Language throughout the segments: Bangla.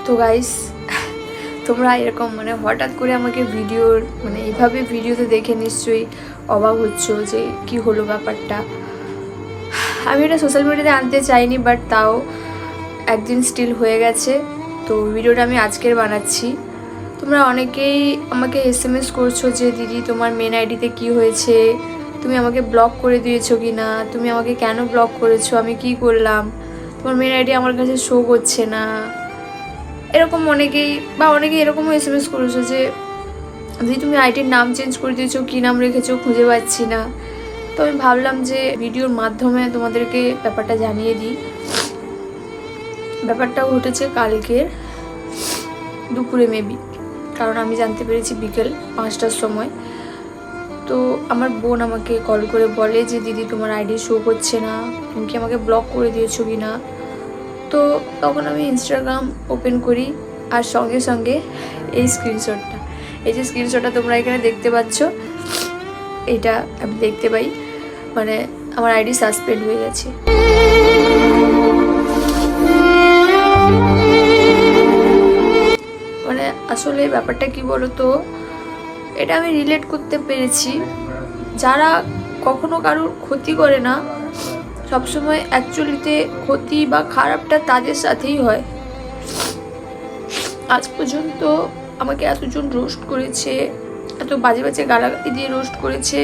তো গাইস তোমরা এরকম মানে হঠাৎ করে আমাকে ভিডিওর মানে এইভাবে ভিডিওতে দেখে নিশ্চয়ই অবাক হচ্ছ যে কি হলো ব্যাপারটা। আমি এটা সোশ্যাল মিডিয়াতে আনতে চাইনি, বাট তাও একদিন স্টিল হয়ে গেছে। তো ভিডিওটা আমি আজকের বানাচ্ছি। তোমরা অনেকেই আমাকে SMS করছো যে দিদি তোমার মেন আইডিতে কি হয়েছে, তুমি আমাকে ব্লক করে দিয়েছো কি না, তুমি আমাকে কেন ব্লক করেছো, আমি কি করলাম, তোমার মেন আইডি আমার কাছে শো করছে না। এরকম অনেকেই এরকমও SMS করেছো যে দিদি তুমি আইডির নাম চেঞ্জ করে দিয়েছো, কী নাম রেখেছো খুঁজে পাচ্ছি না। তো আমি ভাবলাম যে ভিডিওর মাধ্যমে তোমাদেরকে ব্যাপারটা জানিয়ে দিই। ব্যাপারটা ঘটেছে কালকের দুপুরে মেবি, কারণ আমি জানতে পেরেছি বিকেল 5টার সময়। তো আমার বোন আমাকে কল করে বলে যে দিদি তোমার আইডি শো করছে না, তুমি কি আমাকে ব্লক করে দিয়েছো কি না। তো তখন আমি ইনস্টাগ্রাম ওপেন করি, আর সঙ্গে সঙ্গে এই যে স্ক্রিনশটটা তোমরা এখানে দেখতে পাচ্ছ, এটা আমি দেখতে পাই মানে আমার আইডি সাসপেন্ড হয়ে গেছে। মানে আসলে ব্যাপারটা কি বলতো, এটা আমি রিলেট করতে পেরেছি। যারা কখনো কারোর ক্ষতি করে না, সবসময় অ্যাকচুয়ালিতে ক্ষতি বা খারাপটা তাদের সাথেই হয়। আজ পর্যন্ত আমাকে এতজন রোস্ট করেছে, এত বাজে বাজে গালাগালি দিয়ে রোস্ট করেছে,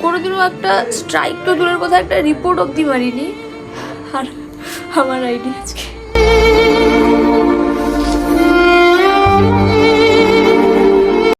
কোনোদিনও একটা স্ট্রাইক তো দূরের কথা, একটা রিপোর্ট অবধি মারিনি। আর আমার আইডি আজকে